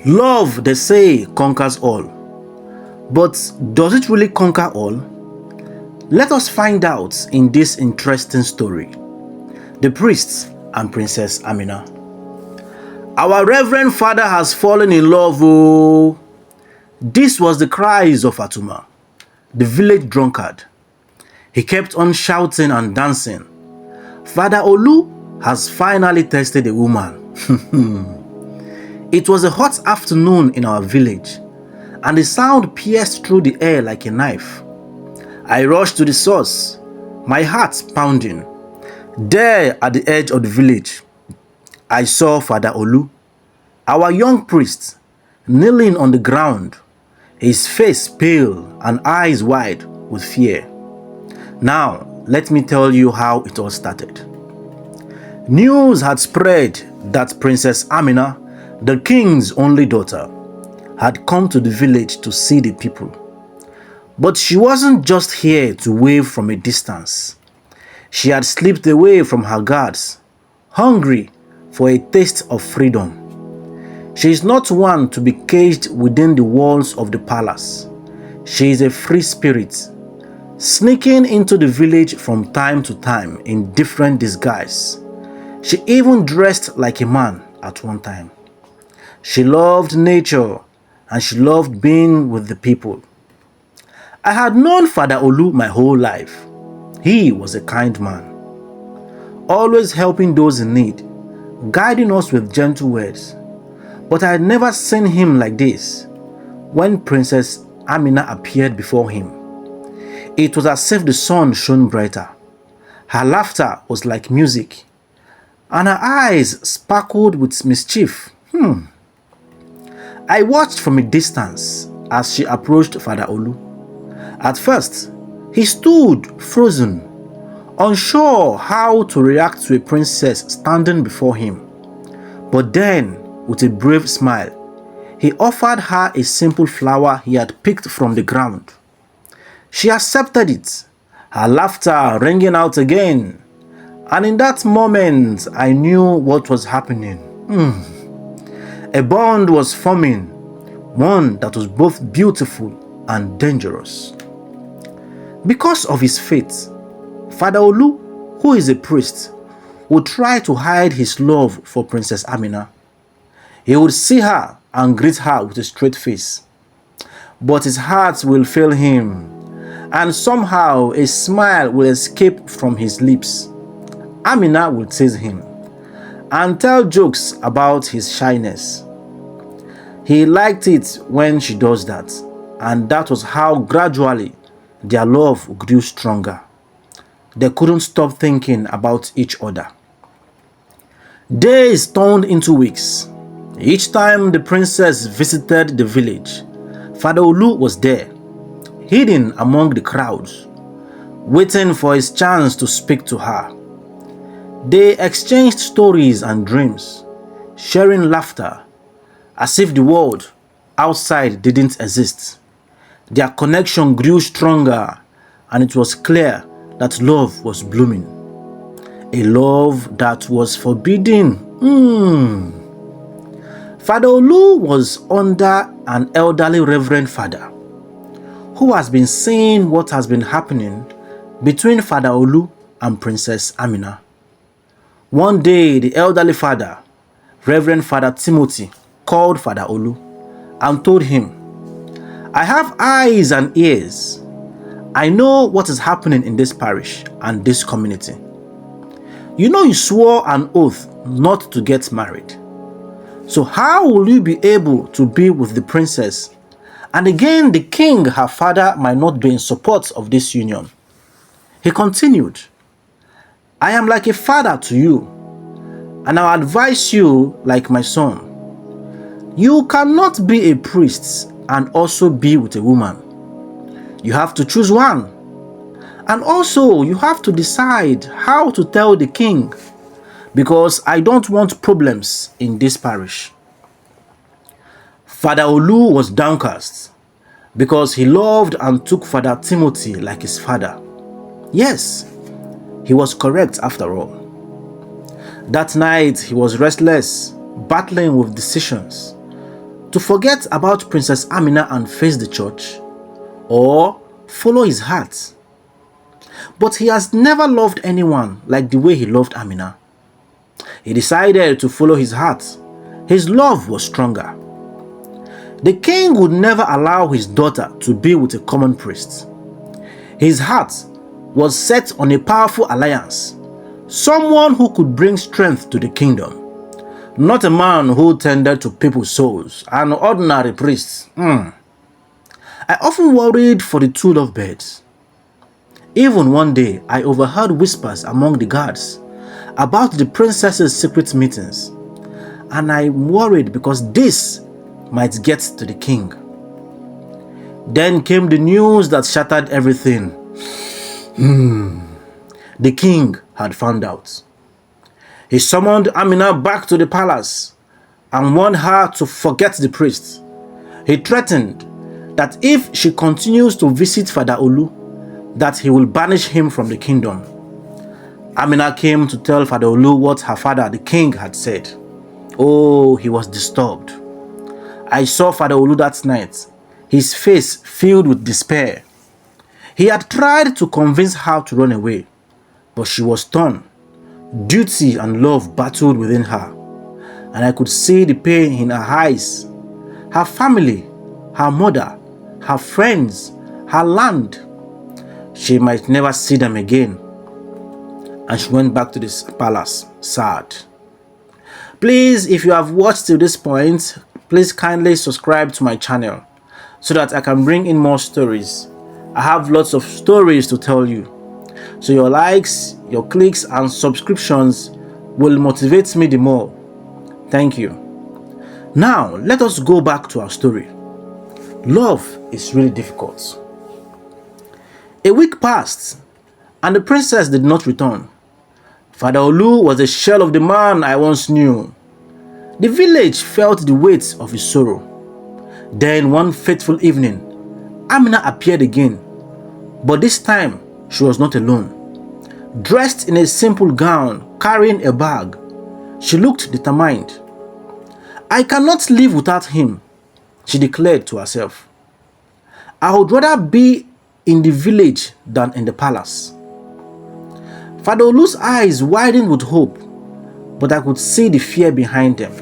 Love, they say, conquers all. But does it really conquer all? Let us find out in this interesting story. The Priest and Princess Amina. Our Reverend Father has fallen in love. Oh. This was the cries of Fatuma, the village drunkard. He kept on shouting and dancing. Father Olu has finally tested a woman. It was a hot afternoon in our village, and the sound pierced through the air like a knife. I rushed to the source, my heart pounding. There at the edge of the village, I saw Father Olu, our young priest, kneeling on the ground, his face pale and eyes wide with fear. Now, let me tell you how it all started. News had spread that Princess Amina, the king's only daughter, had come to the village to see the people. But she wasn't just here to wave from a distance. She had slipped away from her guards, hungry for a taste of freedom. She is not one to be caged within the walls of the palace. She is a free spirit, sneaking into the village from time to time in different disguise. She even dressed like a man at one time. She loved nature and she loved being with the people. I had known Father Olu my whole life. He was a kind man, always helping those in need, guiding us with gentle words. But I had never seen him like this when Princess Amina appeared before him. It was as if the sun shone brighter. Her laughter was like music, and her eyes sparkled with mischief. I watched from a distance as she approached Father Olu. At first, he stood frozen, unsure how to react to a princess standing before him. But then, with a brave smile, he offered her a simple flower he had picked from the ground. She accepted it, her laughter ringing out again. And in that moment, I knew what was happening. A bond was forming, one that was both beautiful and dangerous. Because of his faith, Father Olu, who is a priest, would try to hide his love for Princess Amina. He would see her and greet her with a straight face. But his heart will fail him, and somehow a smile will escape from his lips. Amina will tease him and tell jokes about his shyness. He liked it when she does that, and that was how gradually their love grew stronger. They couldn't stop thinking about each other. Days turned into weeks. Each time the princess visited the village, Father Olu was there, hidden among the crowds, waiting for his chance to speak to her. They exchanged stories and dreams, sharing laughter, as if the world outside didn't exist. Their connection grew stronger, and it was clear that love was blooming. A love that was forbidden. Father Olu was under an elderly reverend father who has been seeing what has been happening between Father Olu and Princess Amina. One day, the elderly father, Reverend Father Timothy, called Father Olu and told him, "I have eyes and ears. I know what is happening in this parish and this community. You know you swore an oath not to get married. So how will you be able to be with the princess? And again, the king, her father, might not be in support of this union." He continued, "I am like a father to you, and I advise you like my son. You cannot be a priest and also be with a woman. You have to choose one. And also, you have to decide how to tell the king, because I don't want problems in this parish." Father Olu was downcast because he loved and took Father Timothy like his father. Yes, he was correct after all. That night he was restless, battling with decisions. To forget about Princess Amina and face the church, or follow his heart. But he has never loved anyone like the way he loved Amina. He decided to follow his heart. His love was stronger. The king would never allow his daughter to be with a common priest. His heart was set on a powerful alliance, someone who could bring strength to the kingdom, not a man who tended to people's souls, an ordinary priest. I often worried for the two lovebirds. Even one day, I overheard whispers among the guards about the princess's secret meetings, and I worried because this might get to the king. Then came the news that shattered everything. The king had found out. He summoned Amina back to the palace and warned her to forget the priest. He threatened that if she continues to visit Father Olu, that he will banish him from the kingdom. Amina came to tell Father Olu what her father, the king, had said. Oh, he was disturbed. I saw Father Olu that night, his face filled with despair. He had tried to convince her to run away, but she was torn. Duty and love battled within her, and I could see the pain in her eyes. Her family, her mother, her friends, her land. She might never see them again. And she went back to this palace, sad. Please, if you have watched till this point, please kindly subscribe to my channel so that I can bring in more stories. I have lots of stories to tell you. So your likes, your clicks and subscriptions will motivate me the more. Thank you. Now, let us go back to our story. Love is really difficult. A week passed and the princess did not return. Father Olu was a shell of the man I once knew. The village felt the weight of his sorrow. Then one fateful evening, Amina appeared again, but this time she was not alone. Dressed in a simple gown, carrying a bag, she looked determined. I cannot live without him, she declared to herself. I would rather be in the village than in the palace. Father Olu's eyes widened with hope, but I could see the fear behind them.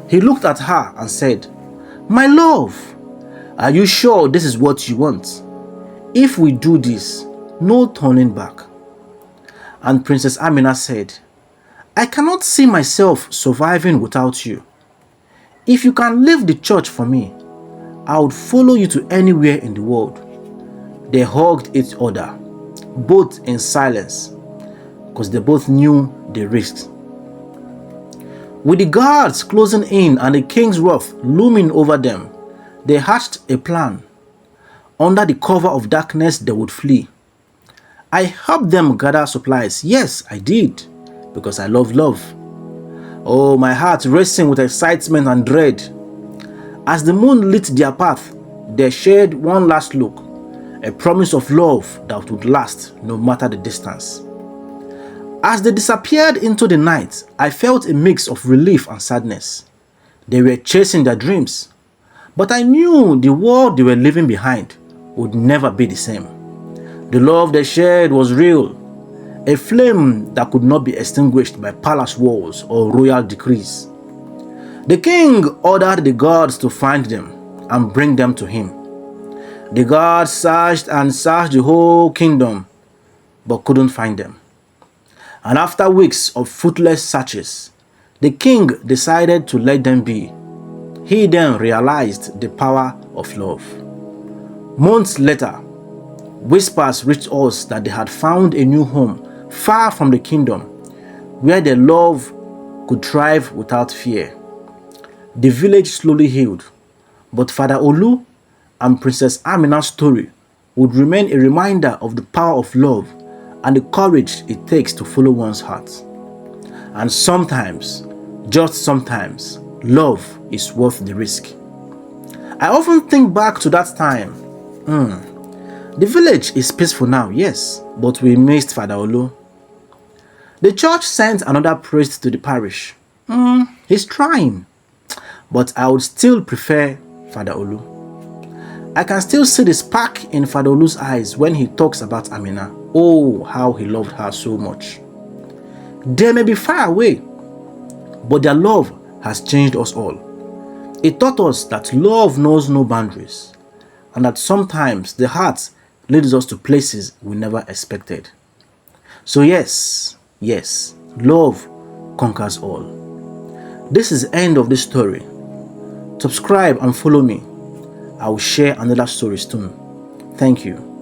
He looked at her and said, "My love, are you sure this is what you want? If we do this, no turning back." And Princess Amina said, "I cannot see myself surviving without you. If you can leave the church for me, I would follow you to anywhere in the world." They hugged each other, both in silence, because they both knew the risks. With the guards closing in and the king's wrath looming over them, they hatched a plan. Under the cover of darkness, they would flee. I helped them gather supplies. Yes, I did, because I love love. Oh, my heart racing with excitement and dread. As the moon lit their path, they shared one last look, a promise of love that would last no matter the distance. As they disappeared into the night, I felt a mix of relief and sadness. They were chasing their dreams, but I knew the world they were leaving behind would never be the same. The love they shared was real, a flame that could not be extinguished by palace walls or royal decrees. The king ordered the guards to find them and bring them to him. The guards searched and searched the whole kingdom, but couldn't find them. And after weeks of fruitless searches, the king decided to let them be. He then realized the power of love. Months later, whispers reached us that they had found a new home far from the kingdom, where their love could thrive without fear. The village slowly healed, but Father Olu and Princess Amina's story would remain a reminder of the power of love and the courage it takes to follow one's heart. And sometimes, just sometimes, love is worth the risk. I often think back to that time. The village is peaceful now, yes, but we missed Father Olu. The church sent another priest to the parish. He's trying, but I would still prefer Father Olu. I can still see the spark in Father Olu's eyes when he talks about Amina. Oh, how he loved her so much. They may be far away, but their love has changed us all. It taught us that love knows no boundaries, and that sometimes the heart leads us to places we never expected. So yes, love conquers all. This is the end of this story. Subscribe and follow me. I will share another story soon. Thank you.